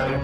Hello,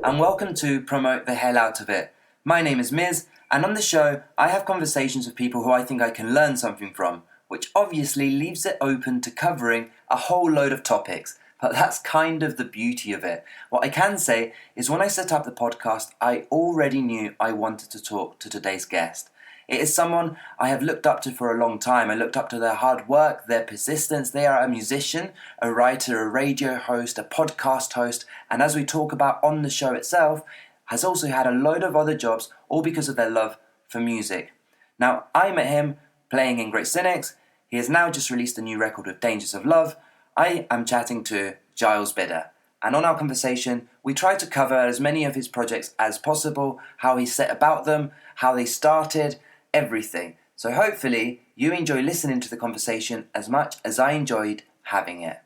and welcome to Promote the Hell Out of It. My name is Miz, and on the show, I have conversations with people who I think I can learn something from, which obviously leaves it open to covering a whole load of topics, but that's kind of the beauty of it. What I can say is when I set up the podcast, I already knew I wanted to talk to today's guest. It is someone I have looked up to for a long time. I looked up to their hard work, their persistence. They are a musician, a writer, a radio host, a podcast host, and as we talk about on the show itself, has also had a load of other jobs, all because of their love for music. Now, I met him playing in Great Cynics. He has now just released a new record with Dangers of Love. I am chatting to Giles Bidder. And on our conversation, we try to cover as many of his projects as possible, how he set about them, how they started, everything. So hopefully you enjoy listening to the conversation as much as I enjoyed having it.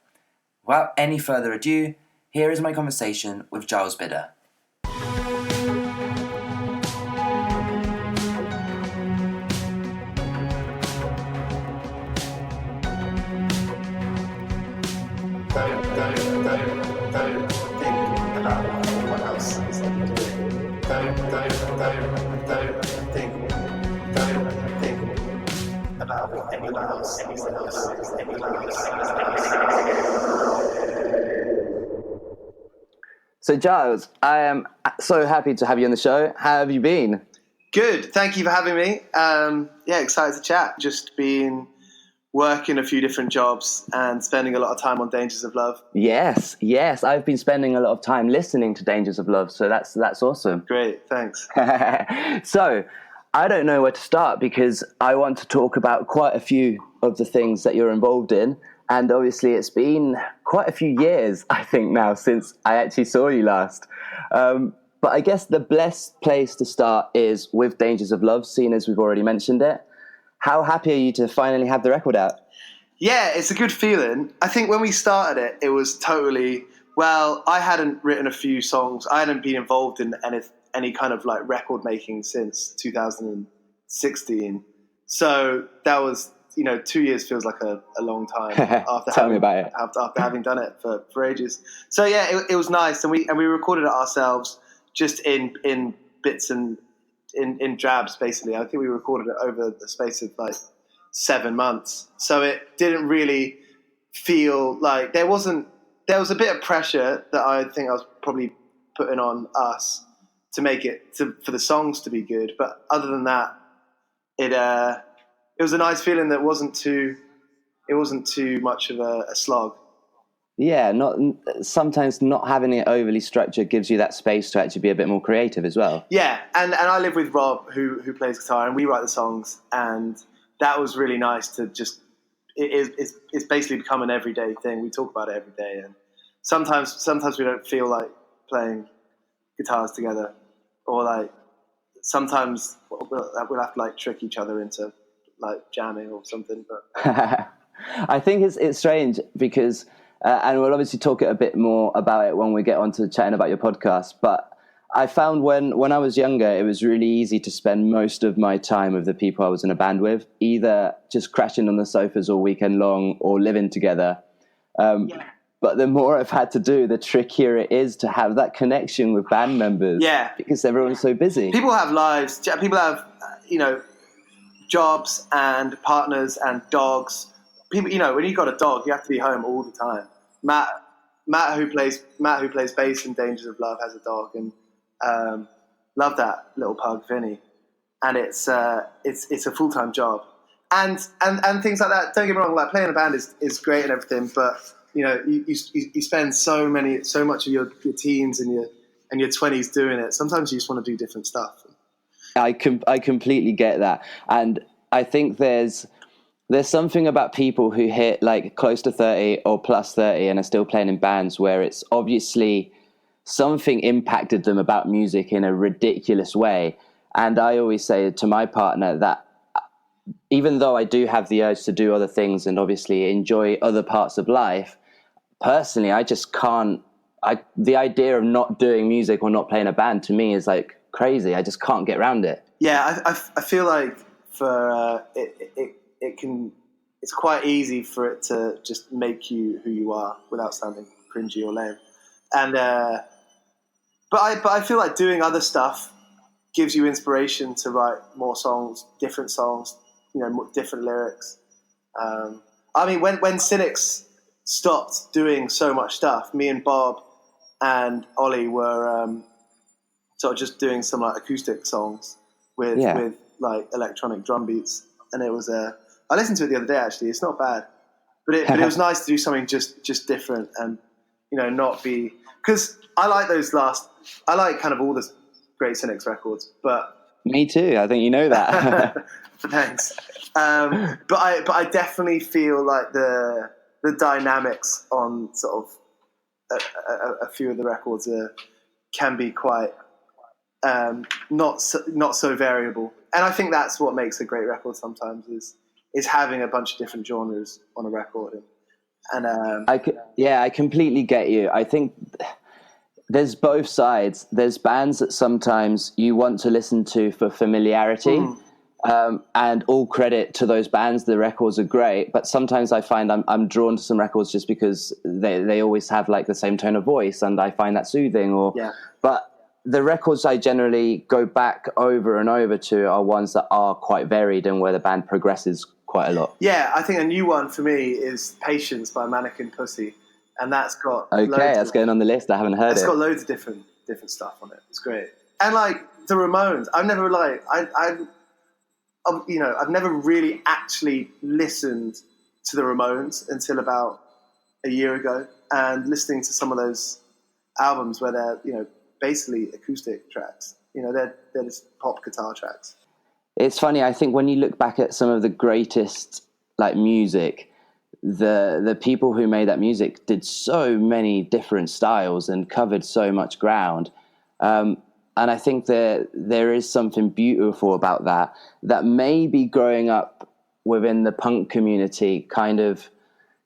Without any further ado, here is my conversation with Giles Bidder. So Giles, I am so happy to have you on the show. How have you been? Good, thank you for having me. Excited to chat. Just been working a few different jobs and spending a lot of time on Dangers of Love. Yes. I've been spending a lot of time listening to Dangers of Love, so that's awesome. Great, thanks. So, I don't know where to start because I want to talk about quite a few of the things that you're involved in. And obviously it's been quite a few years, I think now, since I actually saw you last. But I guess the best place to start is with Dangers of Love, seeing as we've already mentioned it. How happy are you to finally have the record out? Yeah, it's a good feeling. I think when we started it was totally, I hadn't written a few songs. I hadn't been involved in any kind of like record making since 2016. So that was, 2 years feels like a long time Tell me about it. After having done it for ages. So yeah, it was nice. And we recorded it ourselves just in bits and in drabs, basically. I think we recorded it over the space of like 7 months. So it didn't really feel like there was a bit of pressure that I think I was probably putting on us to make it for the songs to be good. But other than that, it was a nice feeling that it wasn't too much of a slog. Yeah, sometimes not having it overly structured gives you that space to actually be a bit more creative as well. Yeah, and I live with Rob, who plays guitar, and we write the songs, and that was really nice to just. It's basically become an everyday thing. We talk about it every day, and sometimes we don't feel like playing guitars together, or like sometimes we'll have to like trick each other into like jamming or something. But I think it's strange because. And we'll obviously talk a bit more about it when we get on to chatting about your podcast. But I found when I was younger, it was really easy to spend most of my time with the people I was in a band with, either just crashing on the sofas all weekend long or living together. But the more I've had to do, the trickier it is to have that connection with band members. Yeah. Because everyone's so busy. People have lives. People have, jobs and partners and dogs. People, when you've got a dog, you have to be home all the time. Matt who plays bass in Dangers of Love has a dog, and love that little pug Vinny, and it's a full-time job, and things like that. Don't get me wrong, like playing a band is great and everything, but you spend so much of your teens and your 20s doing it. Sometimes you just want to do different stuff. I completely get that, and I think there's something about people who hit like close to 30 or plus 30 and are still playing in bands where it's obviously something impacted them about music in a ridiculous way. And I always say to my partner that even though I do have the urge to do other things and obviously enjoy other parts of life, personally, I just can't. The idea of not doing music or not playing a band to me is like crazy. I just can't get around it. Yeah, I feel like for it's quite easy for it to just make you who you are without sounding cringy or lame. And but I feel like doing other stuff gives you inspiration to write more songs, different songs, different lyrics. I mean, when Cynics stopped doing so much stuff, me and Bob and Ollie were sort of just doing some like acoustic songs with like electronic drum beats, and it was I listened to it the other day actually. It's not bad, but it was nice to do something just different and not be, because I like I like kind of all the Great Cynics records, but me too. I think you know that. Thanks. But I definitely feel like the dynamics on sort of a few of the records can be quite not so variable, and I think that's what makes a great record sometimes is having a bunch of different genres on a record. And I completely get you. I think there's both sides. There's bands that sometimes you want to listen to for familiarity. And all credit to those bands. The records are great, but sometimes I find I'm drawn to some records just because they always have like the same tone of voice, and I find that soothing. But the records I generally go back over and over to are ones that are quite varied and where the band progresses quite a lot. Yeah, I think a new one for me is Patience by Mannequin Pussy, and that's got that's going on the list. I haven't heard it. It's got loads of different stuff on it. It's great. And like the Ramones, I've never I've never really actually listened to the Ramones until about a year ago, and listening to some of those albums where they're basically acoustic tracks. They're just pop guitar tracks. It's funny. I think when you look back at some of the greatest like music, the people who made that music did so many different styles and covered so much ground. And I think there is something beautiful about that maybe growing up within the punk community kind of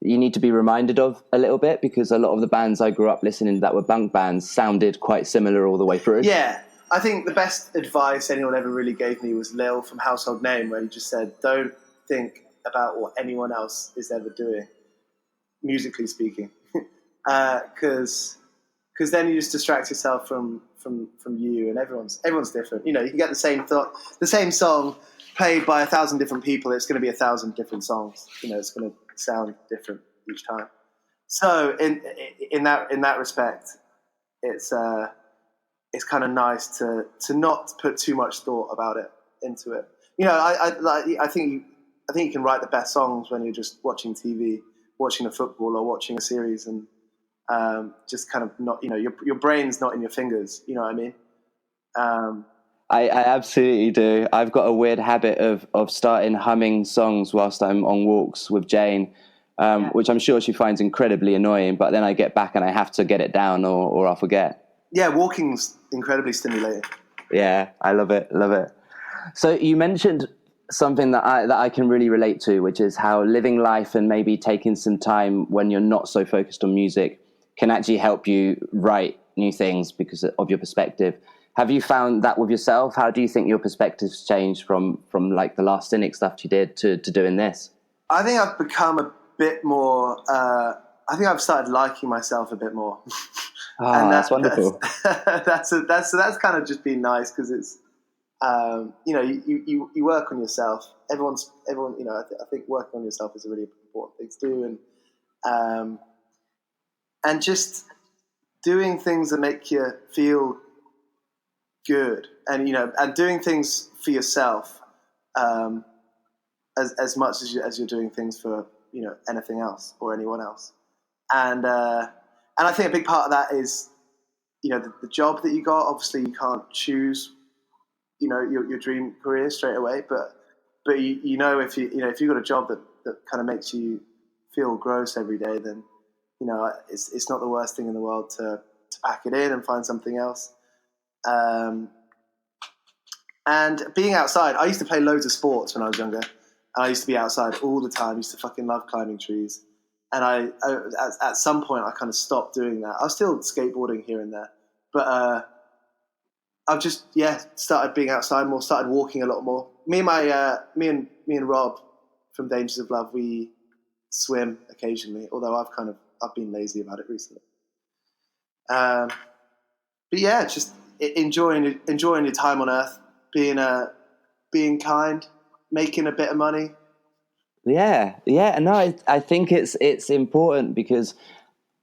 you need to be reminded of a little bit, because a lot of the bands I grew up listening to that were punk bands sounded quite similar all the way through. Yeah, I think the best advice anyone ever really gave me was Lil from Household Name, where he just said, don't think about what anyone else is ever doing, musically speaking, because then you just distract yourself from you, and everyone's different. You can get the same song played by 1,000 different people. It's going to be 1,000 different songs. It's going to sound different each time. So in that respect, it's kind of nice to not put too much thought about it into it. I think you can write the best songs when you're just watching TV, watching a football or watching a series, and just kind of not, your brain's not in your fingers. You know what I mean? I absolutely do. I've got a weird habit of starting humming songs whilst I'm on walks with Jane, which I'm sure she finds incredibly annoying, but then I get back and I have to get it down or I'll forget. Yeah, walking's incredibly stimulating. Yeah, I love it. So you mentioned something that I can really relate to, which is how living life and maybe taking some time when you're not so focused on music can actually help you write new things because of your perspective. Have you found that with yourself? How do you think your perspective's changed from like the last Cynic stuff you did to doing this? I think I've become a bit more, I think I've started liking myself a bit more. And that's wonderful. That's kind of just been nice, because it's, you work on yourself. Everyone, I think working on yourself is a really important thing to do. And just doing things that make you feel good, and and doing things for yourself as much as you're doing things for anything else or anyone else. And I think a big part of that is the job that you got. Obviously, you can't choose your dream career straight away, but if you've got a job that kind of makes you feel gross every day, then it's not the worst thing in the world to pack it in and find something else. And being outside, I used to play loads of sports when I was younger, and I used to be outside all the time. I used to fucking love climbing trees, and at some point I kind of stopped doing that. I was still skateboarding here and there, but I've just started being outside more, started walking a lot more. Me and Rob from Dangers of Love, we swim occasionally, although I've been lazy about it recently. But yeah, just enjoying your time on Earth, being kind, making a bit of money. Yeah. No, I think it's important because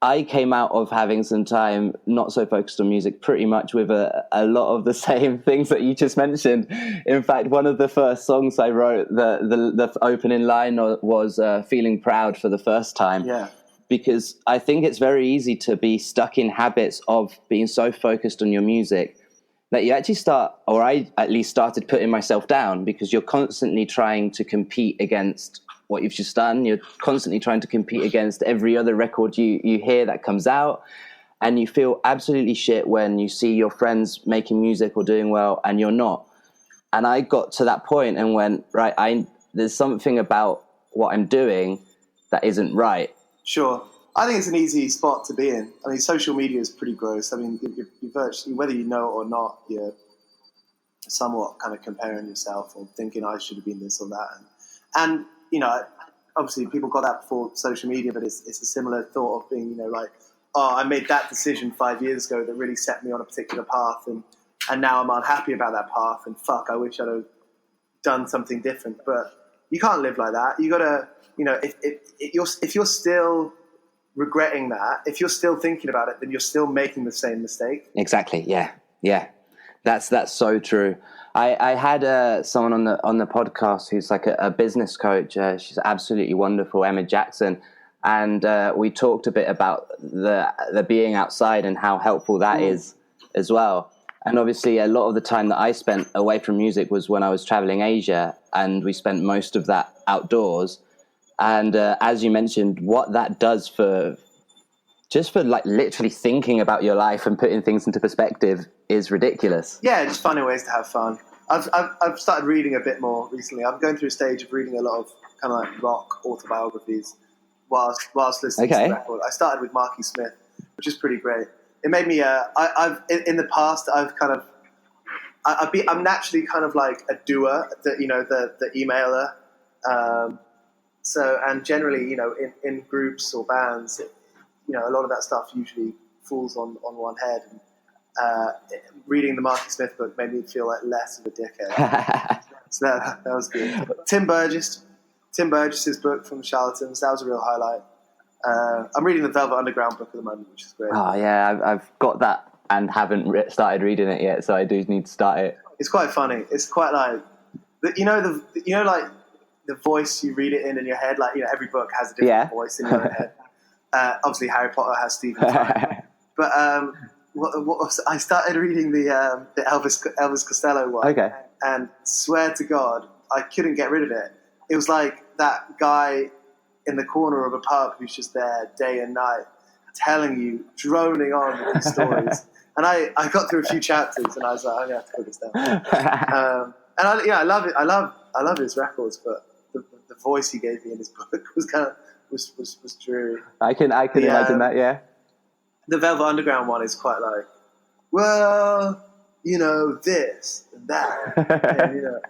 I came out of having some time not so focused on music pretty much with a lot of the same things that you just mentioned. In fact, one of the first songs I wrote, the opening line was Feeling Proud for the first time. Yeah. Because I think it's very easy to be stuck in habits of being so focused on your music that you actually I at least started putting myself down, because you're constantly trying to compete against what you've just done. You're constantly trying to compete against every other record you hear that comes out, and you feel absolutely shit when you see your friends making music or doing well and you're not. And I got to that point and went, right, there's something about what I'm doing that isn't right. Sure. I think it's an easy spot to be in. I mean, social media is pretty gross. I mean, you virtually, whether you know it or not, you're somewhat kind of comparing yourself or thinking I should have been this or that. And you know, obviously people got that before social media, but it's a similar thought of being, you know, like, oh, I made that decision 5 years ago that really set me on a particular path, and now I'm unhappy about that path, and fuck, I wish I'd have done something different. But you can't live like that. You gotta, you know, if you're still regretting that, if you're still thinking about it, then you're still making the same mistake. Exactly. Yeah. That's so true. I had someone on the podcast who's like a business coach. She's absolutely wonderful, Emma Jackson, and we talked a bit about the being outside and how helpful that is as well. And obviously, a lot of the time that I spent away from music was when I was traveling Asia, and we spent most of that outdoors. And as you mentioned, what that does for like literally thinking about your life and putting things into perspective is ridiculous. Yeah, just finding ways to have fun. I've started reading a bit more recently. I'm going through a stage of reading a lot of kind of like rock autobiographies whilst listening to the record. I started with Marky Smith, which is pretty great. It made me. I've in the past I've kind of I'm naturally kind of like a doer, the emailer. So, and generally, you know, in groups or bands, you know, a lot of that stuff usually falls on one head. And reading the Marky Smith book made me feel like less of a dickhead. So that was good. Tim Burgess's book from Charlatans, that was a real highlight. I'm reading the Velvet Underground book at the moment, which is great. Oh yeah, I've got that and haven't started reading it yet, so I do need to start it. It's quite funny. It's quite like like the voice you read it in your head. Like, you know, every book has a different voice in your own head. Obviously, Harry Potter has Stephen Fry. But I started reading the Elvis Costello one. Okay. And swear to God, I couldn't get rid of it. It was like that guy in the corner of a pub who's just there day and night, telling you, droning on with these stories. And I got through a few chapters, and I was like, I'm gonna have to put this down. And I love it. I love his records, but the voice he gave me in his book was kind of was dreary. I can imagine that. Yeah. The Velvet Underground one is quite like, well, you know, this and that, and, you know,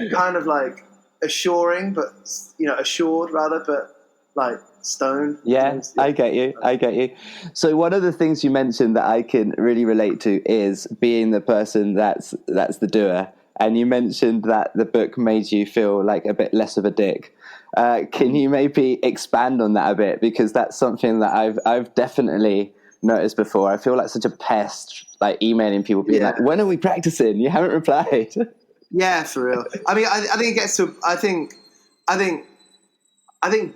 kind of like assuring, but, you know, assured rather, but like stoned. Yeah, I get you. So one of the things you mentioned that I can really relate to is being the person that's the doer. And you mentioned that the book made you feel like a bit less of a dick. Can you maybe expand on that a bit? Because that's something that I've definitely noticed before. I feel like such a pest, like emailing people being like, when are we practicing? You haven't replied. Yeah, for real. I mean, I think it gets to, I think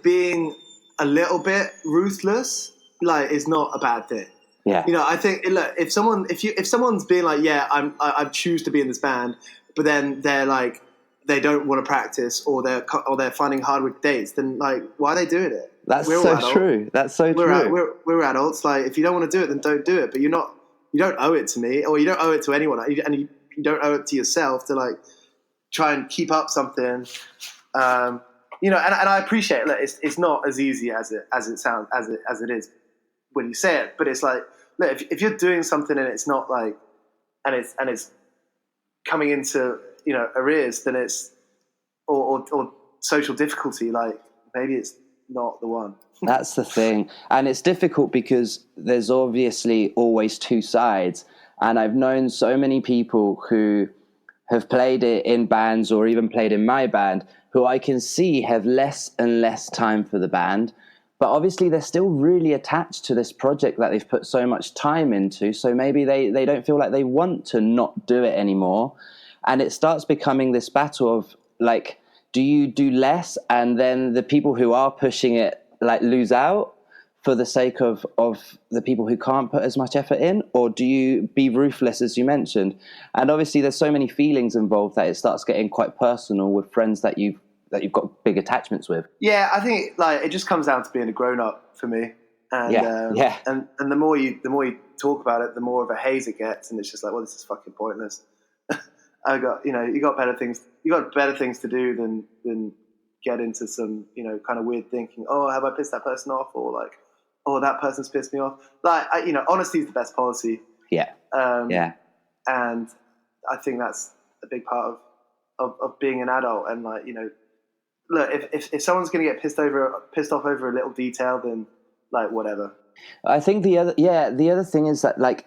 being a little bit ruthless, like, is not a bad thing. Yeah. You know, I think, look, if someone's being like, yeah, I choose to be in this band, but then they're like, they don't want to practice, or they're finding hard with dates, then like, why are they doing it? That's so true. That's so true. We're adults. Like, if you don't want to do it, then don't do it. But you don't owe it to me, or you don't owe it to anyone, and you don't owe it to yourself to like try and keep up something. You know, and I appreciate it. Look, it's not as easy as it sounds as it is when you say it. But it's like, look, if you're doing something and it's not like, it's coming into arrears, then it's or social difficulty, like maybe it's not the one. That's the thing. And it's difficult because there's obviously always two sides. And I've known so many people who have played it in bands or even played in my band who I can see have less and less time for the band. But obviously they're still really attached to this project that they've put so much time into. So maybe they don't feel like they want to not do it anymore. And it starts becoming this battle of like, do you do less and then the people who are pushing it like lose out for the sake of the people who can't put as much effort in, or do you be ruthless as you mentioned? And obviously there's so many feelings involved that it starts getting quite personal with friends that you've got big attachments with. Yeah, I think like it just comes down to being a grown up for me. And and the more you talk about it, the more of a haze it gets, and it's just like, well, this is fucking pointless. You got better things to do than get into some kind of weird thinking. Oh, have I pissed that person off? Or like, oh, that person's pissed me off. Like, honesty is the best policy. Yeah. And I think that's a big part of being an adult. And like, look, if someone's going to get pissed off over a little detail, then like whatever. I think the other thing is that like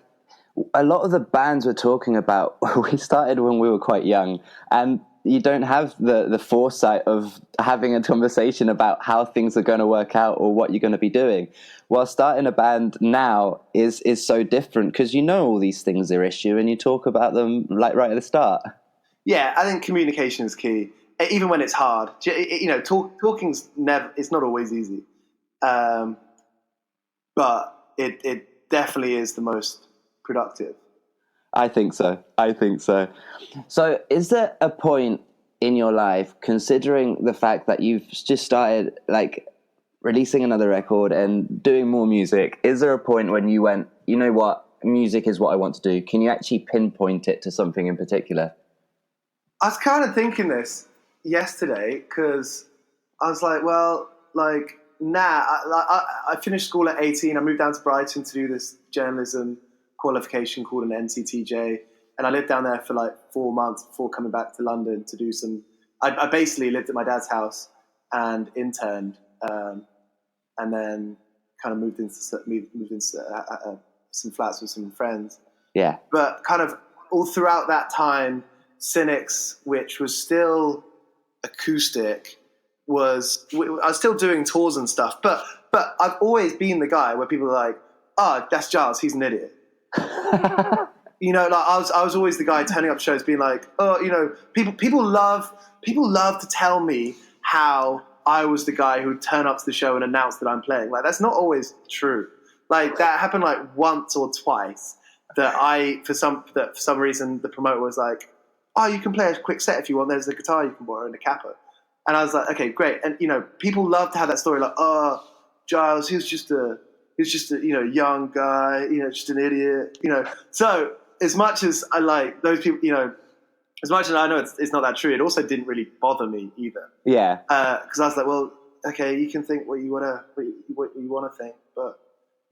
a lot of the bands we're talking about, we started when we were quite young, and you don't have the foresight of having a conversation about how things are going to work out or what you're going to be doing. While starting a band now is so different because all these things are issue and you talk about them like right at the start. Yeah, I think communication is key, even when it's hard. Talking's it's not always easy, but it definitely is the most productive. I think so. So is there a point in your life, considering the fact that you've just started like releasing another record and doing more music, is there a point when you went, you know what, music is what I want to do? Can you actually pinpoint it to something in particular? I was kind of thinking this yesterday because I was like, well, like, I finished school at 18. I moved down to Brighton to do this journalism qualification called an NCTJ, and I lived down there for like 4 months before coming back to London to do some. I basically lived at my dad's house and interned, and then kind of moved into some flats with some friends. Yeah. But kind of all throughout that time, Cynics, which was still acoustic, I was still doing tours and stuff. But I've always been the guy where people are like, "Oh, that's Giles. He's an idiot." Like I was always the guy turning up shows being like, oh, people love to tell me how I was the guy who would turn up to the show and announce that I'm playing. Like, that's not always true. Like, that happened like once or twice that for some reason the promoter was like, oh, you can play a quick set if you want. There's a guitar you can borrow and a capper. And I was like, okay, great. And people love to have that story like, oh, Giles, he was just a young guy, just an idiot, So as much as I like those people, as much as I know it's not that true, it also didn't really bother me either. Yeah. Because I was like, well, okay, you can think what you wanna think, but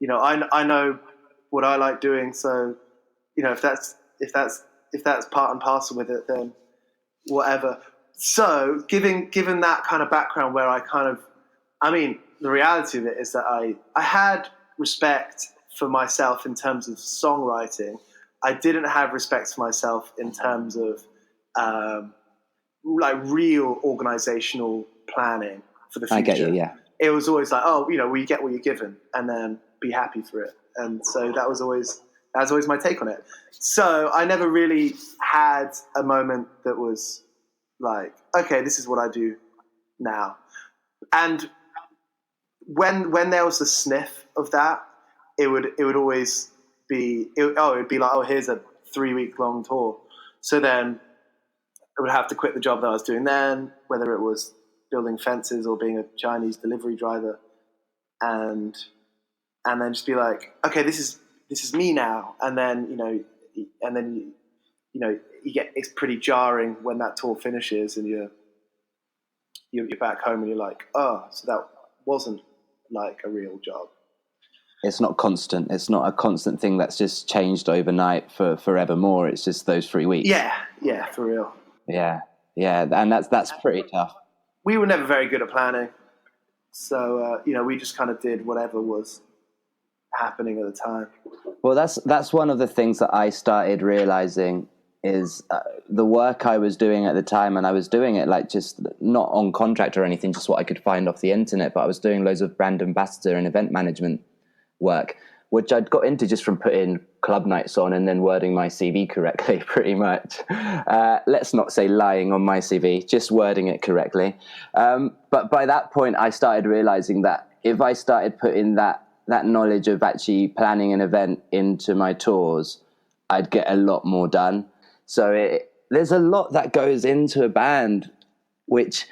I know what I like doing. So if that's part and parcel with it, then whatever. So given that kind of background, where the reality of it is that I had respect for myself in terms of songwriting. I didn't have respect for myself in terms of like real organizational planning for the future. I get you, yeah. It was always like, well, you get what you're given and then be happy for it. And so that was always my take on it. So I never really had a moment that was like, okay, this is what I do now. And when there was a sniff of that, it would always be it would be like, oh, here's a 3-week long tour. So then I would have to quit the job that I was doing then, whether it was building fences or being a Chinese delivery driver, and then just be like, okay, this is me now. And then you get, it's pretty jarring when that tour finishes and you're back home and you're like, oh, so that wasn't like a real job. It's not constant. It's not a constant thing that's just changed overnight for forevermore. It's just those 3 weeks. Yeah, for real. Yeah, and that's pretty tough. We were never very good at planning, so we just kind of did whatever was happening at the time. Well, that's one of the things that I started realizing is the work I was doing at the time, and I was doing it like just not on contract or anything, just what I could find off the internet, but I was doing loads of brand ambassador and event management work, which I'd got into just from putting club nights on and then wording my CV correctly, pretty much. Let's not say lying on my CV, just wording it correctly. But by that point, I started realizing that if I started putting that knowledge of actually planning an event into my tours, I'd get a lot more done. So there's a lot that goes into a band, which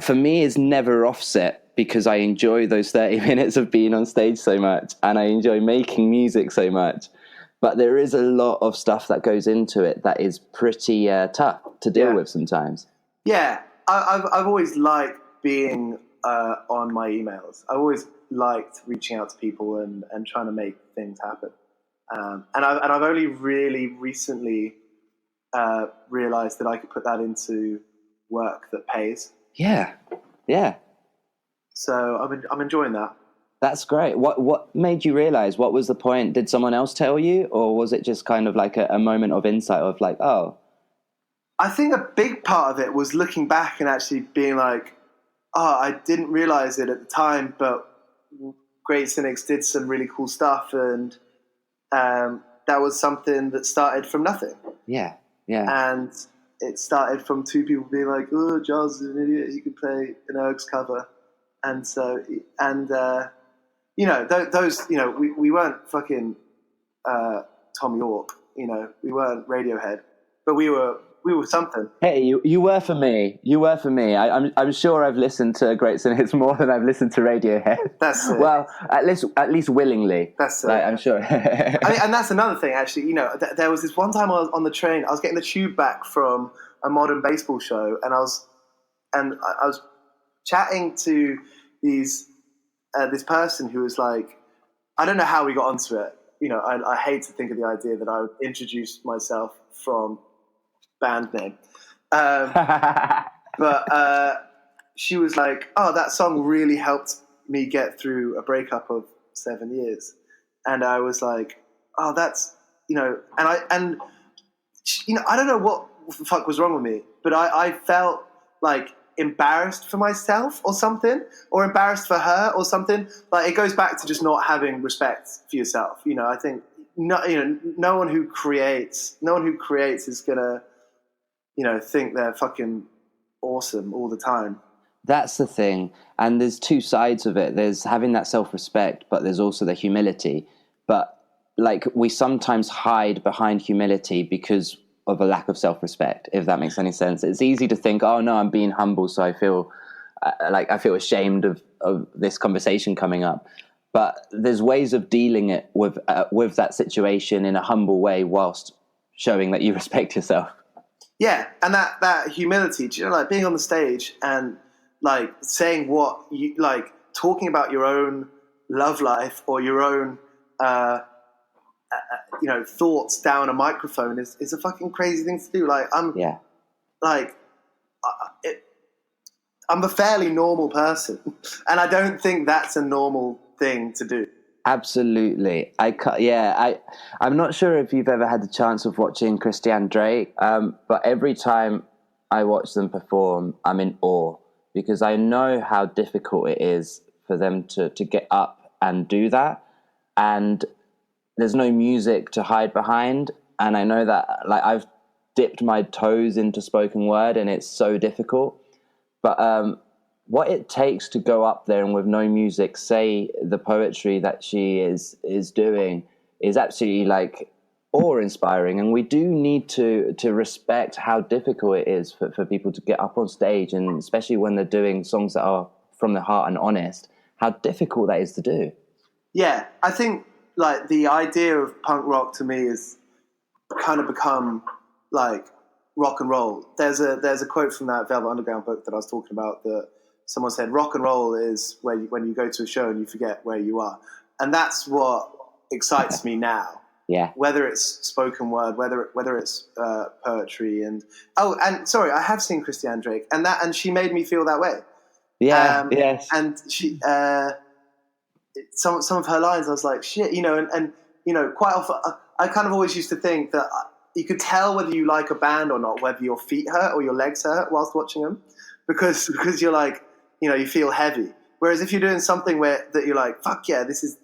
for me is never offset, because I enjoy those 30 minutes of being on stage so much, and I enjoy making music so much. But there is a lot of stuff that goes into it that is pretty tough to deal with sometimes. Yeah, I've always liked being on my emails. I've always liked reaching out to people and trying to make things happen. And I've only really recently realized that I could put that into work that pays. Yeah. So I'm enjoying that. That's great. What made you realize? What was the point? Did someone else tell you, or was it just kind of like a moment of insight of like, oh? I think a big part of it was looking back and actually being like, oh, I didn't realize it at the time, but Great Cynics did some really cool stuff, and that was something that started from nothing. Yeah. And it started from two people being like, oh, Giles is an idiot, he can play an Ergs cover. And so, those, we weren't fucking Tom York, we weren't Radiohead, but we were something. Hey, you were for me. I'm sure I've listened to Great Cynics more than I've listened to Radiohead. That's it. Well, at least willingly. That's it. Like, I'm sure. And that's another thing, actually. There was this one time I was on the train. I was getting the tube back from a modern baseball show, and I was chatting to this person who was like, I don't know how we got onto it. I hate to think of the idea that I would introduce myself from band name. But she was like, oh, that song really helped me get through a breakup of 7 years. And I was like, oh, that's, I don't know what the fuck was wrong with me, but I felt like embarrassed for myself or something, or embarrassed for her or something. Like, it goes back to just not having respect for yourself. I think no one who creates is gonna think they're fucking awesome all the time. That's the thing. And there's two sides of it. There's having that self-respect, but there's also the humility. But like, we sometimes hide behind humility because of a lack of self-respect, if that makes any sense. It's easy to think, oh no, I'm being humble, so I feel ashamed of this conversation coming up. But there's ways of dealing it with that situation in a humble way whilst showing that you respect yourself. Yeah, and that humility, like being on the stage and like saying what you like, talking about your own love life or your own thoughts down a microphone is a fucking crazy thing to do. Like I'm a fairly normal person, and I don't think that's a normal thing to do. Absolutely. I'm not sure if you've ever had the chance of watching Christian Drake, but every time I watch them perform, I'm in awe, because I know how difficult it is for them to get up and do that. And there's no music to hide behind. And I know that, like, I've dipped my toes into spoken word and it's so difficult. But what it takes to go up there and with no music say the poetry that she is doing is absolutely like awe-inspiring. And we do need to respect how difficult it is for people to get up on stage, and especially when they're doing songs that are from the heart and honest, how difficult that is to do. Yeah, I think like the idea of punk rock to me is kind of become like rock and roll. There's a quote from that Velvet Underground book that I was talking about, that someone said rock and roll is when you go to a show and you forget where you are. and that's what excites me now. Yeah. Whether it's spoken word, whether it's poetry, and sorry, I have seen Christiane Drake, and she made me feel that way. Yeah. Yes. And she, some of her lines, I was like, shit, and quite often, I kind of always used to think that you could tell whether you like a band or not, whether your feet hurt or your legs hurt whilst watching them, because you're like, you feel heavy. Whereas if you're doing something that you're like, fuck yeah, this is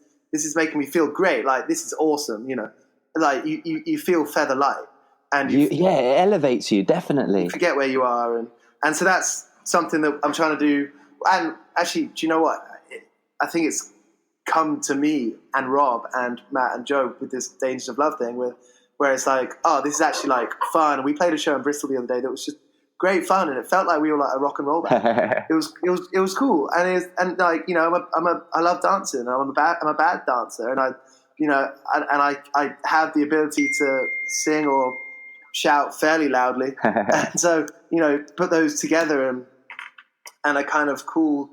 making me feel great. Like, this is awesome. Like you feel feather light, and it elevates you, definitely. You forget where you are, and so that's something that I'm trying to do. And actually, do you know what? I think it's come to me and Rob and Matt and Joe with this Dangers of Love thing, where it's like, oh, this is actually like fun. And we played a show in Bristol the other day that was just great fun, and it felt like we were like a rock and roll band. It was cool, and like, I love dancing. I'm a bad dancer, and I have the ability to sing or shout fairly loudly, and so put those together and a kind of cool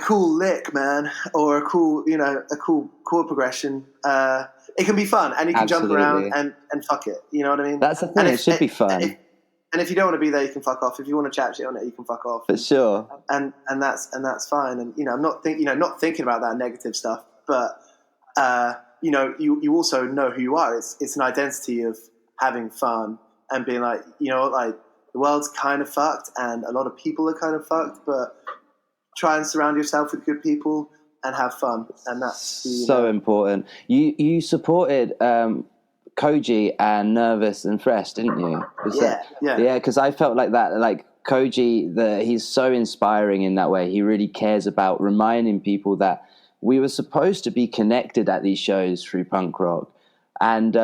lick, man, or a cool chord progression. It can be fun, and you can jump around and fuck it. You know what I mean? That's the thing. It should be fun. And if you don't want to be there, you can fuck off. If you want to chat shit on it, you can fuck off. For sure. And that's fine. And I'm not thinking about that negative stuff. But you also know who you are. It's an identity of having fun and being like, like, the world's kind of fucked and a lot of people are kind of fucked. But try and surround yourself with good people and have fun. And that's so important. You supported Koji and Nervous and Fresh, didn't you? Yeah. Because I felt like that. Like Koji, he's so inspiring in that way. He really cares about reminding people that we were supposed to be connected at these shows through punk rock, and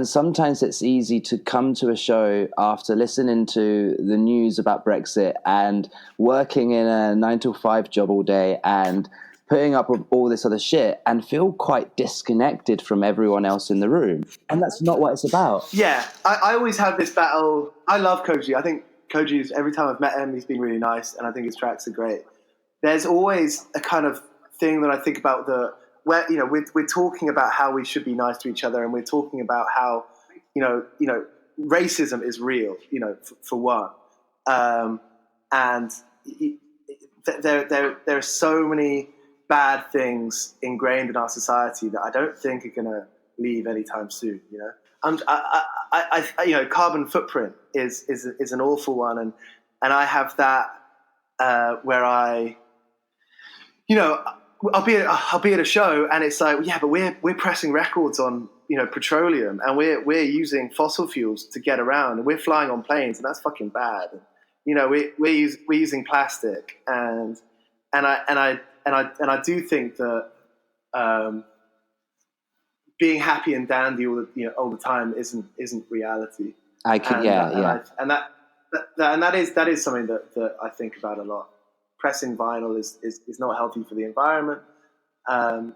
sometimes it's easy to come to a show after listening to the news about Brexit and working in a 9-to-5 job all day and putting up with all this other shit and feel quite disconnected from everyone else in the room. And that's not what it's about. Yeah, I always have this battle. I love Koji. I think Koji's, every time I've met him, he's been really nice, and I think his tracks are great. There's always a kind of thing that I think about where we're talking about how we should be nice to each other, and we're talking about how racism is real, for one, and there are so many bad things ingrained in our society that I don't think are going to leave anytime soon. Carbon footprint is an awful one, and I have that where I'll be at a show and it's like, yeah, but we're pressing records on petroleum, and we're using fossil fuels to get around, and we're flying on planes, and that's fucking bad. We're using plastic, and I do think that being happy and dandy all the time isn't reality. And that is something that I think about a lot. Pressing vinyl is not healthy for the environment, and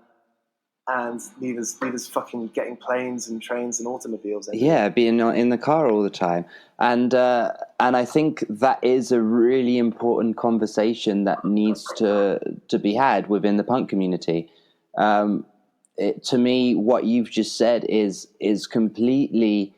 neither's fucking getting planes and trains and automobiles anymore. Yeah, being in the car all the time, and I think that is a really important conversation that needs to be had within the punk community. To me, what you've just said is completely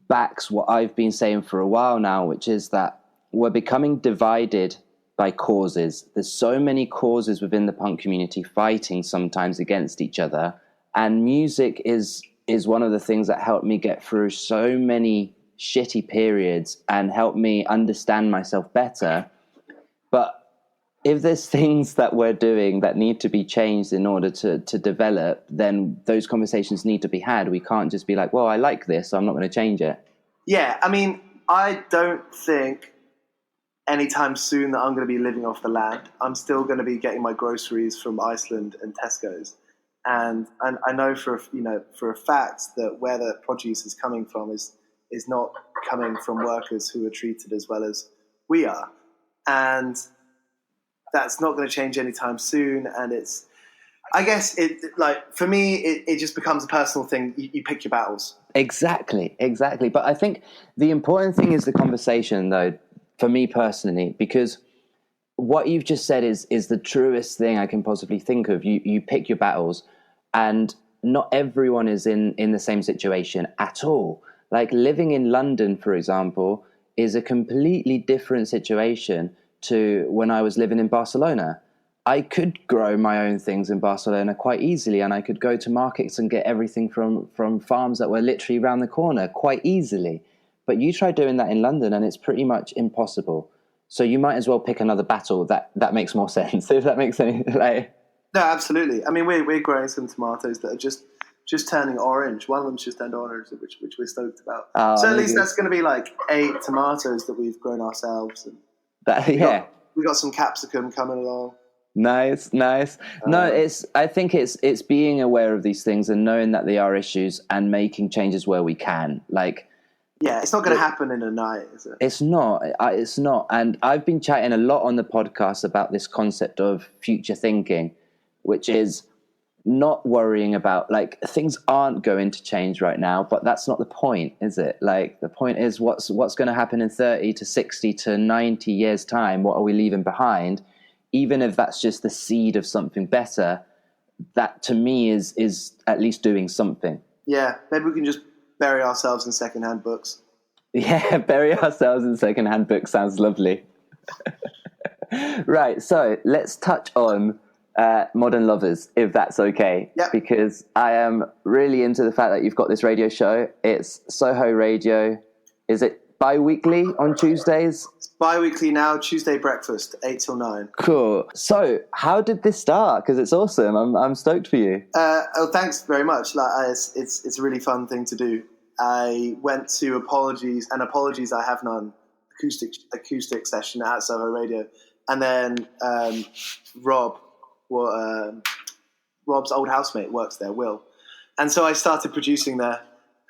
backs what I've been saying for a while now, which is that we're becoming divided by causes. There's so many causes within the punk community fighting sometimes against each other, and music is one of the things that helped me get through so many shitty periods and helped me understand myself better. But if there's things that we're doing that need to be changed in order to develop, then those conversations need to be had. We can't just be like, well, I like this, so I'm not going to change it. Yeah, I mean, I don't think anytime soon that I'm going to be living off the land. I'm still going to be getting my groceries from Iceland and Tesco's, and I know for a fact that where the produce is coming from is not coming from workers who are treated as well as we are, and that's not going to change anytime soon. And it's, I guess, for me, it just becomes a personal thing. You pick your battles. Exactly. But I think the important thing is the conversation, though. For me personally, because what you've just said is the truest thing I can possibly think of. You pick your battles, and not everyone is in the same situation at all. Like living in London, for example, is a completely different situation to when I was living in Barcelona. I could grow my own things in Barcelona quite easily, and I could go to markets and get everything from farms that were literally around the corner quite easily. But you try doing that in London, and it's pretty much impossible. So you might as well pick another battle that makes more sense, if that makes any like. No, absolutely. I mean, we're growing some tomatoes that are just turning orange. One of them's just turned orange, which we're stoked about. So at least that's going to be like 8 tomatoes that we've grown ourselves. And we got some capsicum coming along. Nice. No, I think it's being aware of these things and knowing that they are issues and making changes where we can. Like, yeah, it's not going to happen in a night, is it? It's not. And I've been chatting a lot on the podcast about this concept of future thinking, which is not worrying about, like, things aren't going to change right now, but that's not the point, is it? Like, the point is what's going to happen in 30 to 60 to 90 years' time? What are we leaving behind? Even if that's just the seed of something better, that to me is at least doing something. Yeah, maybe we can just bury ourselves in secondhand books. Yeah, bury ourselves in secondhand books sounds lovely. Right, so let's touch on Modern Lovers, if that's okay. Yep. Because I am really into the fact that you've got this radio show. It's Soho Radio. Is it bi-weekly on Tuesdays? It's bi-weekly now, Tuesday breakfast, 8 till 9. Cool. So how did this start? Because it's awesome. I'm stoked for you. Thanks very much. It's a really fun thing to do. I went to Apologies I Have None acoustic session at Soho Radio, and then Rob's old housemate works there, Will, and so I started producing there.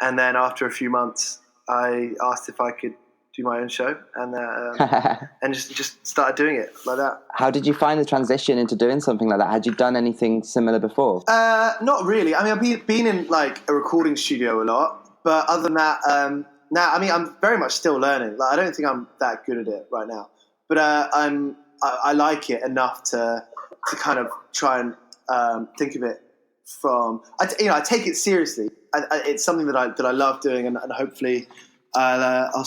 And then after a few months, I asked if I could do my own show, and just started doing it like that. How did you find the transition into doing something like that? Had you done anything similar before? Not really. I mean, I've been in like a recording studio a lot, but other than that, now I mean, I'm very much still learning. Like, I don't think I'm that good at it right now, but I like it enough to kind of try and think of it from. I take it seriously. It's something that I love doing, and hopefully I'll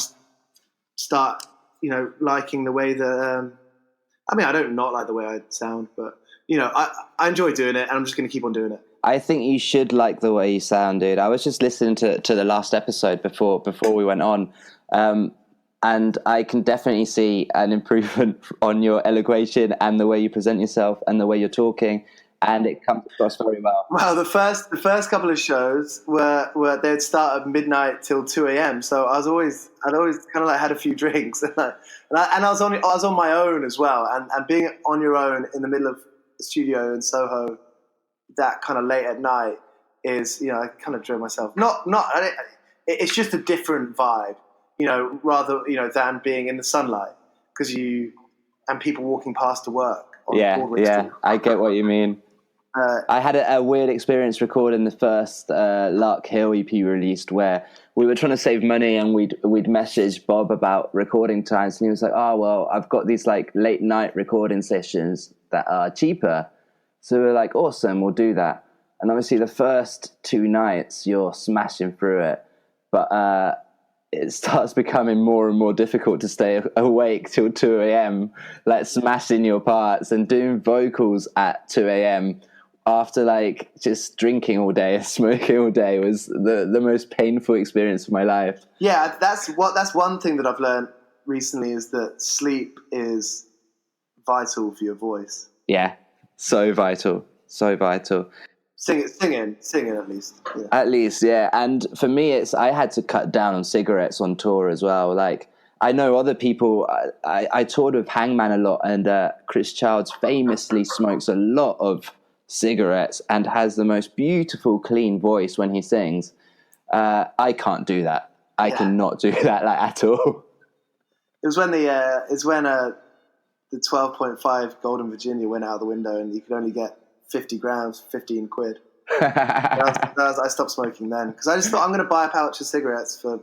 start, liking the way that. I mean, I don't not like the way I sound, but I enjoy doing it, and I'm just going to keep on doing it. I think you should like the way you sound, dude. I was just listening to the last episode before we went on, and I can definitely see an improvement on your elocution and the way you present yourself and the way you're talking. And it comes across very well. Well, the first couple of shows were they'd start at midnight till 2 a.m. So I'd always kind of like had a few drinks, and I was on my own as well. And being on your own in the middle of the studio in Soho, that kind of late at night is, I kind of drove myself. It's just a different vibe, rather than being in the sunlight and people walking past to work. Yeah, I get what you mean. I had a weird experience recording the first Lark Hill EP released, where we were trying to save money, and we'd message Bob about recording times, and he was like, "Oh well, I've got these like late night recording sessions that are cheaper." So we were like, "Awesome, we'll do that." And obviously, the first 2 nights you're smashing through it, but it starts becoming more and more difficult to stay awake till 2 a.m., like smashing your parts and doing vocals at 2 a.m. after like just drinking all day and smoking all day was the most painful experience of my life. Yeah, that's one thing that I've learned recently, is that sleep is vital for your voice. Yeah, so vital. Singing at least. Yeah. At least, yeah. And for me, I had to cut down on cigarettes on tour as well. Like, I know other people, I toured with Hangman a lot, and Chris Childs famously smokes a lot of cigarettes and has the most beautiful, clean voice when he sings. I can't do that. I cannot do that at all. It was when the 12.5 Golden Virginia went out the window, and you could only get 50 grams, 15 quid. I stopped smoking then, because I just thought, I'm going to buy a pouch of cigarettes for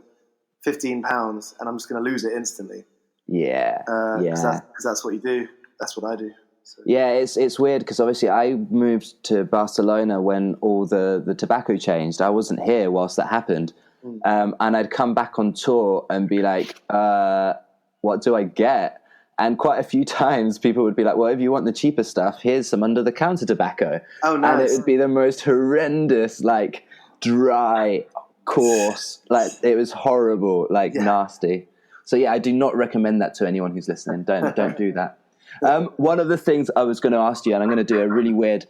£15 and I'm just going to lose it instantly. Yeah. Because that's what you do. that's what I do. So. Yeah, it's weird because obviously I moved to Barcelona when all the tobacco changed. I wasn't here whilst that happened. And I'd come back on tour and be like, what do I get? And quite a few times people would be like, well, if you want the cheaper stuff, here's some under-the-counter tobacco. Oh, nice. And it would be the most horrendous, like, dry, coarse, like, it was horrible, like, nasty. So, yeah, I do not recommend that to anyone who's listening. Don't do that. One of the things I was going to ask you, and I'm going to do a really weird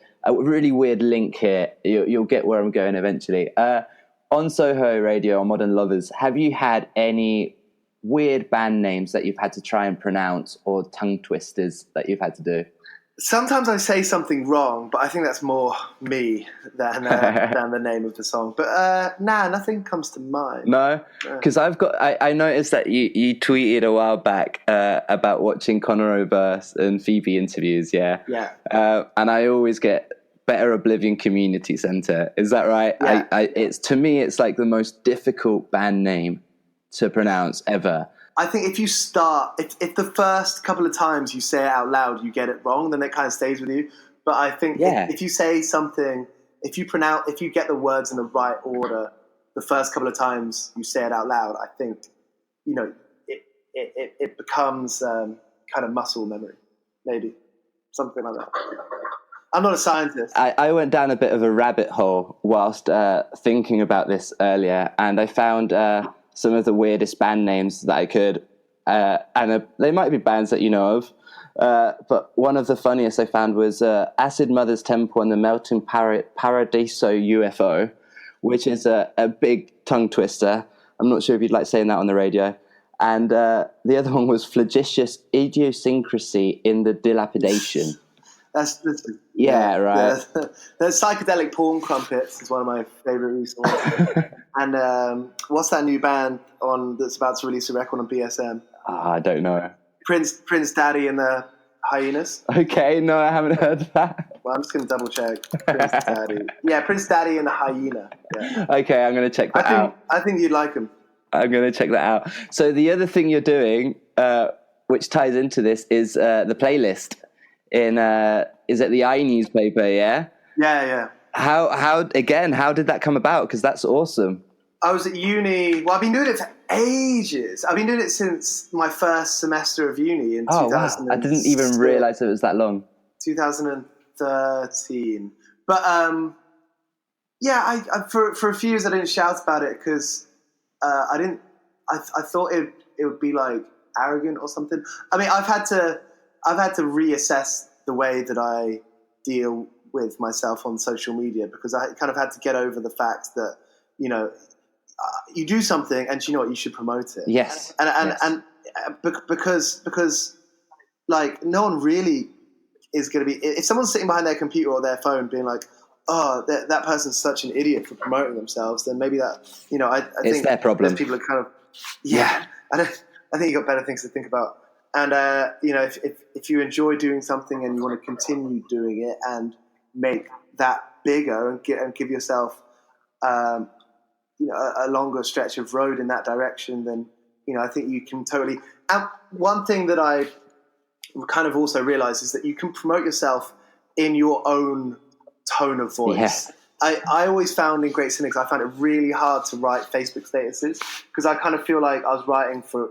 link here. You'll get where I'm going eventually. On Soho Radio, on Modern Lovers, have you had any weird band names that you've had to try and pronounce or tongue twisters that you've had to do? Sometimes I say something wrong, but I think that's more me than the name of the song. But nothing comes to mind. No, because I noticed that you tweeted a while back about watching Conor Oberst and Phoebe interviews. Yeah. And I always get Better Oblivion Community Centre. Is that right? Yeah. It's, to me, it's like the most difficult band name to pronounce ever. I think if you start, if the first couple of times you say it out loud, you get it wrong, then it kind of stays with you. But I think if you say something, if you get the words in the right order, the first couple of times you say it out loud, I think, it becomes kind of muscle memory, maybe something like that. I'm not a scientist. I went down a bit of a rabbit hole whilst thinking about this earlier, and I found some of the weirdest band names that I could, and they might be bands that you know of, but one of the funniest I found was Acid Mother's Temple and the Melting Paradiso UFO, which is a big tongue twister. I'm not sure if you'd like saying that on the radio. And the other one was Flagitious Idiosyncrasy in the Dilapidation. That's right. Yeah, the Psychedelic Porn Crumpets is one of my favourite recent ones. And what's that new band that's about to release a record on BSM? I don't know. Prince Daddy and the Hyenas. Okay, no, I haven't heard that. Well, I'm just going to double check. Prince Daddy. Yeah, Prince Daddy and the Hyena. Yeah. Okay, I'm going to check that out. I think you'd like them. I'm going to check that out. So the other thing you're doing, which ties into this, is the playlist. Is it the iNewspaper? Yeah. Yeah. How did that come about? Because that's awesome. I was at uni. Well, I've been doing it for ages. I've been doing it since my first semester of uni in 2000. Wow. I didn't even realize it was that long. 2013. But I for a few years I didn't shout about it because I thought it would be like arrogant or something. I mean, I've had to reassess the way that I deal with myself on social media because I kind of had to get over the fact that, you do something and you know what, you should promote it. Yes. And because like no one really is going to be, if someone's sitting behind their computer or their phone being like, oh, that person's such an idiot for promoting themselves, then maybe that, I it's think their problem. People are kind of, I think you got better things to think about. And, if you enjoy doing something and you want to continue doing it and make that bigger and give yourself, a longer stretch of road in that direction, then, I think you can totally. And one thing that I kind of also realized is that you can promote yourself in your own tone of voice. Yes. I always found in Great Cynics, I found it really hard to write Facebook statuses because I kind of feel like I was writing for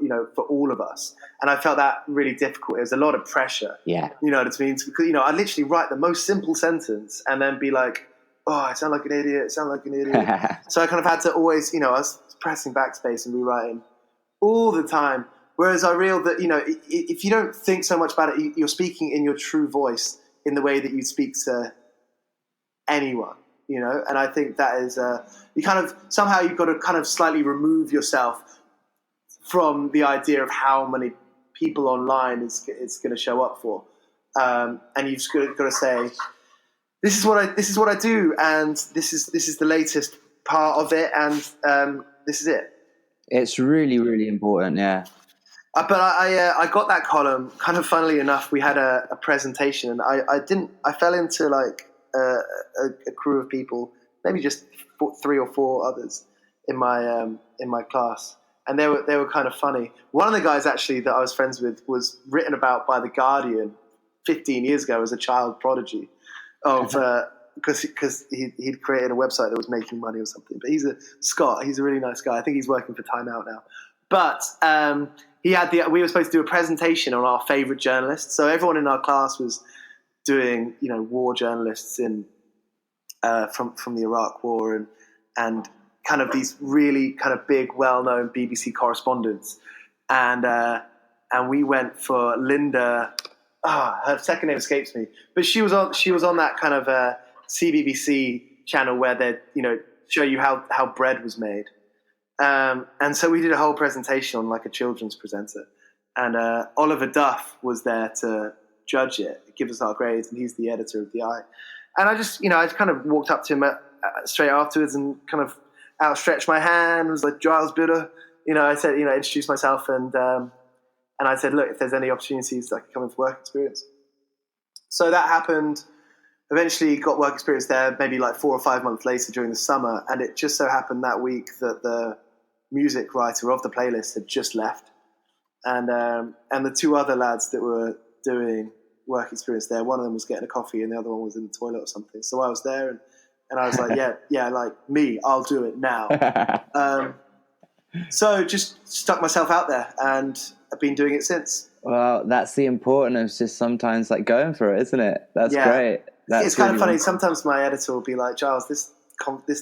all of us. And I felt that really difficult. It was a lot of pressure. Yeah. You know what I mean? Because, I literally write the most simple sentence and then be like, oh, I sound like an idiot. So I kind of had to always, I was pressing backspace and rewriting all the time. Whereas I realized that, if you don't think so much about it, you're speaking in your true voice in the way that you speak to anyone. And I think that is, you kind of, somehow you've got to kind of slightly remove yourself from the idea of how many people online it's going to show up for. And you've just got to say, this is what I do. And this is the latest part of it. And this is it. It's really, really important. Yeah. But I got that column kind of funnily enough. We had a presentation and I fell into like, a crew of people, maybe just 3 or 4 others in my class, and they were kind of funny. One of the guys actually that I was friends with was written about by The Guardian 15 years ago as a child prodigy of because he'd created a website that was making money or something. But he's a really nice guy. I think he's working for Time Out now. But we were supposed to do a presentation on our favorite journalists. So everyone in our class was doing, war journalists from the Iraq War and kind of these really kind of big, well-known BBC correspondents. And we went for Linda. Her second name escapes me, but she was on that kind of CBBC channel where they show you how bread was made. And so we did a whole presentation on like a children's presenter, and Oliver Duff was there to judge it, give us our grades, and he's the editor of the Eye. And I just I kind of walked up to him straight afterwards and kind of outstretched my hand, was like, Giles Bidder, I said, introduced myself, and I said, look, if there's any opportunities I could come in for work experience. So that happened. Eventually got work experience there maybe like 4 or 5 months later during the summer, and it just so happened that week that the music writer of the playlist had just left, and the two other lads that were doing work experience there, one of them was getting a coffee and the other one was in the toilet or something. So I was there and I was like, yeah, like me, I'll do it now. So just stuck myself out there, and I've been doing it since. Well, that's the importance, just sometimes like going for it, isn't it? That's great. It's kind of funny. Sometimes my editor will be like, Giles, this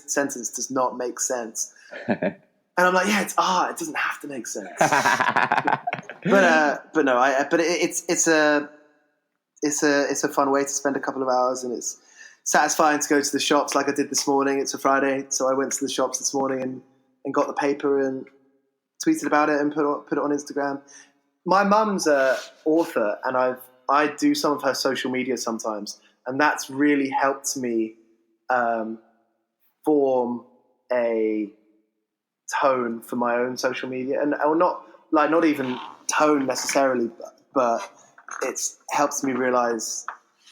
sentence does not make sense. And I'm like, it's art. It doesn't have to make sense. but no, it's a fun way to spend a couple of hours, and it's satisfying to go to the shops like I did this morning. It's a Friday, so I went to the shops this morning and got the paper and tweeted about it and put it on Instagram. My mum's an author, and I do some of her social media sometimes, and that's really helped me form a tone for my own social media, and not even tone necessarily, but it's helped me realize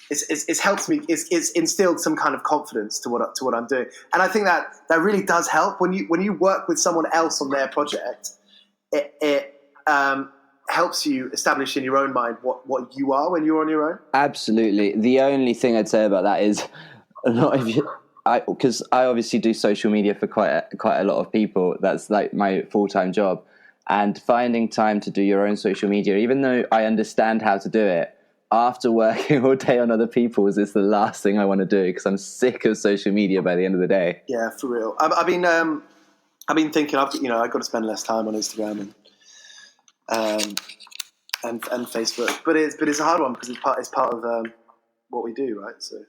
it's instilled some kind of confidence to what I'm doing, and I think that really does help when you work with someone else on their project. It helps you establish in your own mind what you are when you're on your own. Absolutely. The only thing I'd say about that is because I obviously do social media for quite a lot of people. That's like my full-time job, and finding time to do your own social media, even though I understand how to do it, after working all day on other people's, is the last thing I want to do, because I'm sick of social media by the end of the day. Yeah, for real. I've been thinking I've got to spend less time on Instagram and Facebook, but it's a hard one because it's part of what we do, right? So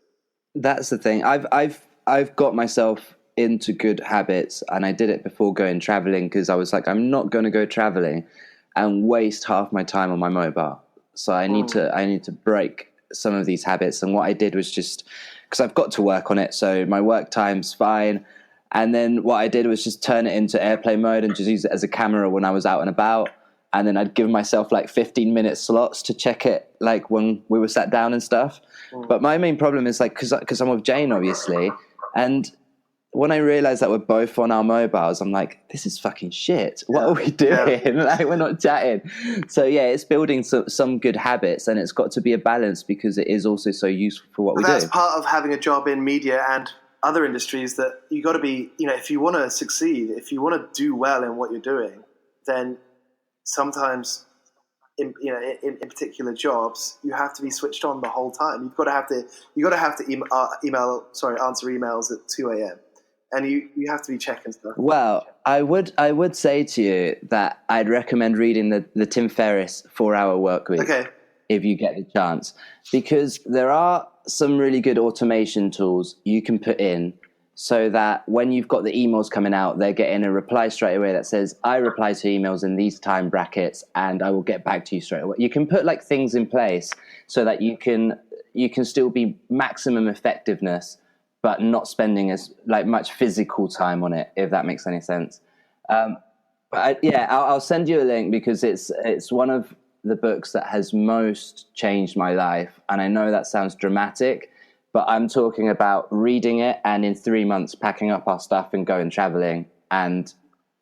that's the thing. I've got myself into good habits, and I did it before going traveling, because I was like, I'm not going to go traveling and waste half my time on my mobile. So I need to break some of these habits. And what I did was just, because I've got to work on it, so my work time's fine. And then what I did was just turn it into airplane mode and just use it as a camera when I was out and about. And then I'd give myself like 15-minute slots to check it, like when we were sat down and stuff. But my main problem is like, because I'm with Jane, obviously. And when I realized that we're both on our mobiles, I'm like, this is fucking shit. What are we doing? Yeah. Like, we're not chatting. So yeah, it's building some good habits, and it's got to be a balance, because it is also so useful for what we do. That's part of having a job in media and other industries, that you got to be, if you want to succeed, if you want to do well in what you're doing, then sometimes in particular jobs, you have to be switched on the whole time. You've got to have to answer emails at 2 a.m. and you have to be checking stuff. Well, I would say to you that I'd recommend reading the Tim Ferriss 4-Hour Workweek. Okay. If you get the chance, because there are some really good automation tools you can put in, so that when you've got the emails coming out, they're getting a reply straight away that says, I reply to emails in these time brackets and I will get back to you straight away. You can put like things in place so that you can still be maximum effectiveness, but not spending as like much physical time on it, if that makes any sense. I'll send you a link, because it's one of the books that has most changed my life. And I know that sounds dramatic, but I'm talking about reading it and in 3 months packing up our stuff and going traveling. And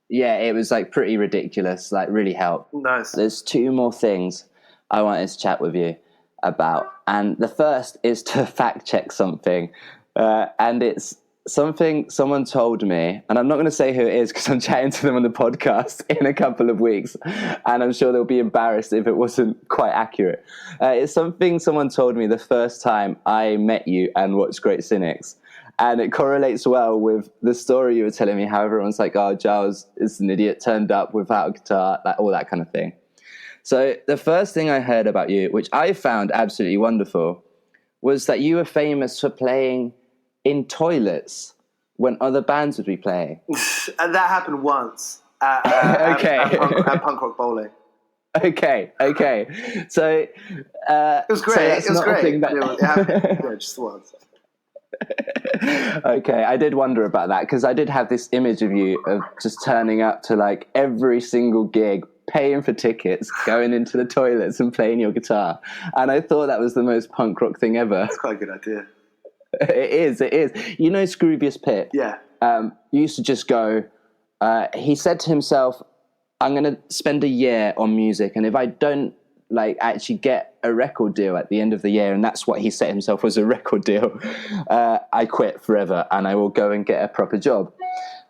yeah, it was like pretty ridiculous, like really helped. Nice. There's 2 more things I wanted to chat with you. about. And the first is to fact check something. And it's something someone told me, and I'm not going to say who it is because I'm chatting to them on the podcast in a couple of weeks, and I'm sure they'll be embarrassed if it wasn't quite accurate. It's something someone told me the first time I met you and watched Great Cynics. And it correlates well with the story you were telling me, how everyone's like, oh, Giles is an idiot, turned up without a guitar, all that kind of thing. So the first thing I heard about you, which I found absolutely wonderful, was that you were famous for playing in toilets when other bands would be playing. And that happened once at punk rock bowling. Okay. So it was great. So it was great. It happened just once. Okay, I did wonder about that because I did have this image of you of just turning up to like every single gig, paying for tickets, going into the toilets and playing your guitar. And I thought that was the most punk rock thing ever. That's quite a good idea. It is. You know Scroobius Pip? Yeah. You used to just go, he said to himself, I'm going to spend a year on music, and if I don't like actually get a record deal at the end of the year, and that's what he set himself was a record deal, I quit forever and I will go and get a proper job.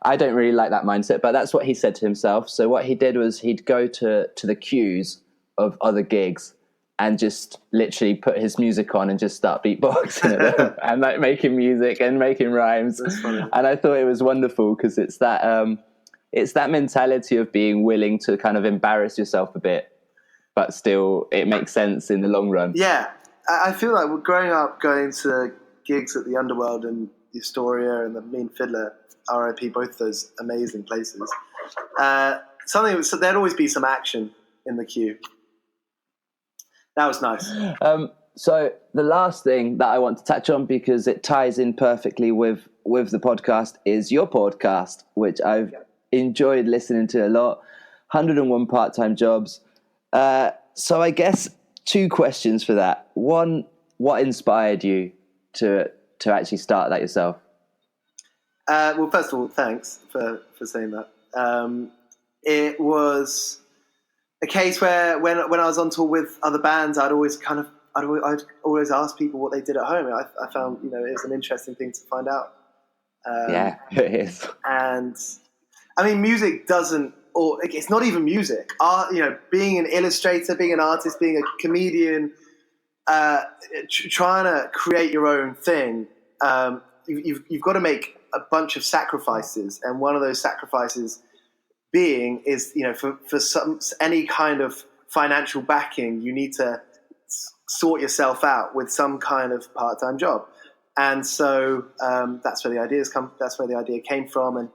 I don't really like that mindset, but that's what he said to himself. So what he did was he'd go to the queues of other gigs and just literally put his music on and just start beatboxing at them and like making music and making rhymes. That's funny. And I thought it was wonderful because it's that mentality of being willing to kind of embarrass yourself a bit, but still it makes sense in the long run. Yeah. I feel like growing up, going to gigs at the Underworld and the Astoria and the Mean Fiddler, RIP, both those amazing places, there'd always be some action in the queue. That was nice. So the last thing that I want to touch on, because it ties in perfectly with the podcast, is your podcast, which I've enjoyed listening to a lot. 101 part-time jobs. So I guess two questions for that. One, what inspired you to actually start that yourself? Well, first of all, thanks for saying that. It was a case where when I was on tour with other bands, I'd always ask people what they did at home. I found it was an interesting thing to find out. Yeah, it is. And I mean, music doesn't, or it's not even music. Art, being an illustrator, being an artist, being a comedian, trying to create your own thing. You've got to make a bunch of sacrifices, and one of those sacrifices is for any kind of financial backing, you need to sort yourself out with some kind of part-time job. And so that's where the idea came from. And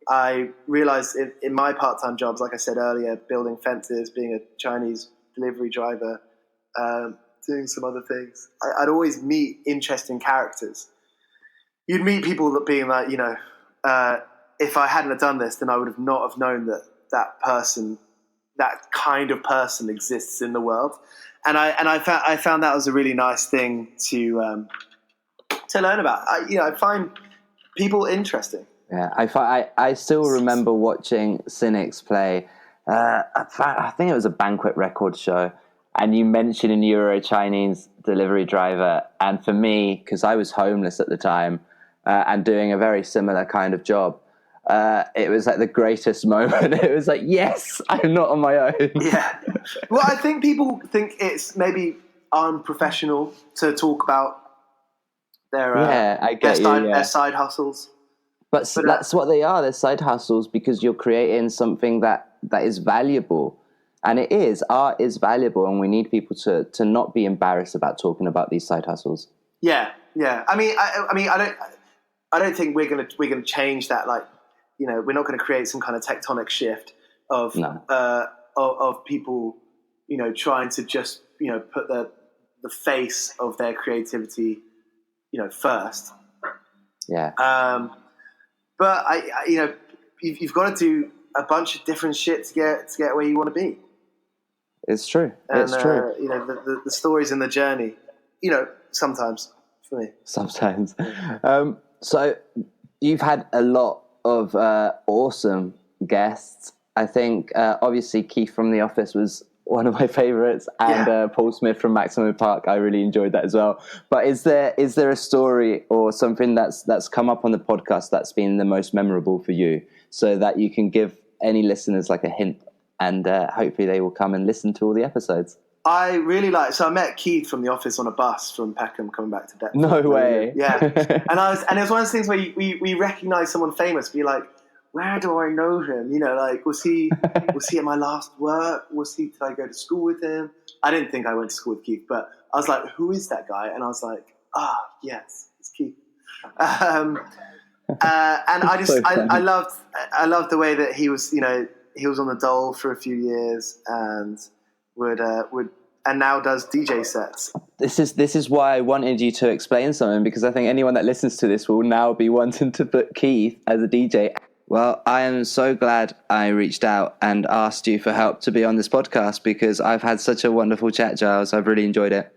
I realized in my part-time jobs, like I said earlier, building fences, being a Chinese delivery driver, doing some other things, I'd always meet interesting characters. You'd meet people that being like, if I hadn't have done this, then I would have not have known that kind of person exists in the world. And I found that was a really nice thing to learn about. I find people interesting. Yeah, I still remember watching Cynics play. I think it was a Banquet Records show, and you mentioned you were a Chinese delivery driver. And for me, because I was homeless at the time and doing a very similar kind of job, it was like the greatest moment. It was like, yes, I'm not on my own. Yeah. Well, I think people think it's maybe unprofessional to talk about their side hustles. But that's what they are. They're side hustles because you're creating something that is valuable. And it is. Art is valuable, and we need people to not be embarrassed about talking about these side hustles. Yeah. I mean, I don't think we're gonna change that. Like, we're not going to create some kind of tectonic shift of people, trying to just put the face of their creativity, first. Yeah. But you've got to do a bunch of different shit to get where you want to be. It's true. It's true. The stories in the journey. Sometimes for me. Sometimes. So you've had a lot of awesome guests. I think obviously Keith from The Office was one of my favorites, and Paul Smith from Maximum Park. I really enjoyed that as well. But is there a story or something that's come up on the podcast that's been the most memorable for you, so that you can give any listeners like a hint, and hopefully they will come and listen to all the episodes? I met Keith from the office on a bus from Peckham coming back to Deptford. No way. Yeah. And it was one of those things where we recognize someone famous, be like, where do I know him? You know, like, was he at my last work? Did I go to school with him? I didn't think I went to school with Keith, but I was like, who is that guy? And I was like, yes, it's Keith. And I loved the way that he was, you know, he was on the dole for a few years and would and now does DJ sets. This is why I wanted you to explain something, because I think anyone that listens to this will now be wanting to put Keith as a DJ. Well, I am so glad I reached out and asked you for help to be on this podcast, because I've had such a wonderful chat, Giles. I've really enjoyed it.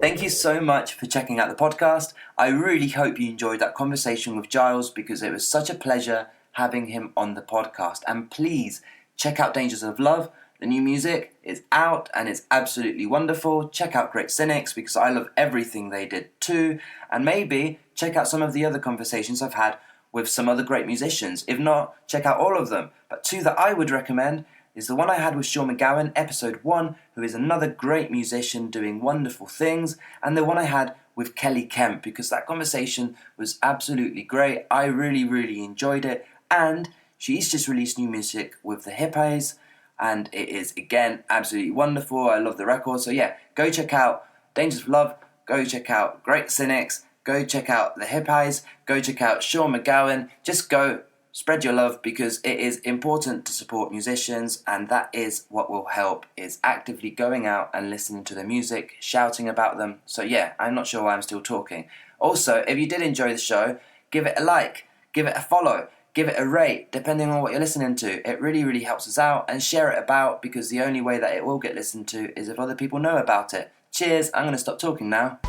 Thank you so much for checking out the podcast. I really hope you enjoyed that conversation with Giles, because it was such a pleasure having him on the podcast. And please check out Dangers of Love. The new music is out and it's absolutely wonderful. Check out Great Cynics, because I love everything they did too. And maybe check out some of the other conversations I've had with some other great musicians. If not, check out all of them. But two that I would recommend is the one I had with Sean McGowan, episode 1, who is another great musician doing wonderful things, and the one I had with Kelly Kemp, because that conversation was absolutely great. I really, really enjoyed it, and she's just released new music with the Hippies, and it is, again, absolutely wonderful. I love the record. So yeah, go check out Dangers of Love, go check out Great Cynics, go check out the Hippies, go check out Sean McGowan. Just go spread your love, because it is important to support musicians, and that is what will help, is actively going out and listening to their music, shouting about them. So yeah, I'm not sure why I'm still talking. Also, if you did enjoy the show, give it a like, give it a follow, give it a rate, depending on what you're listening to. It really, really helps us out, and share it about, because the only way that it will get listened to is if other people know about it. Cheers, I'm going to stop talking now.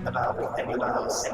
About anyone else.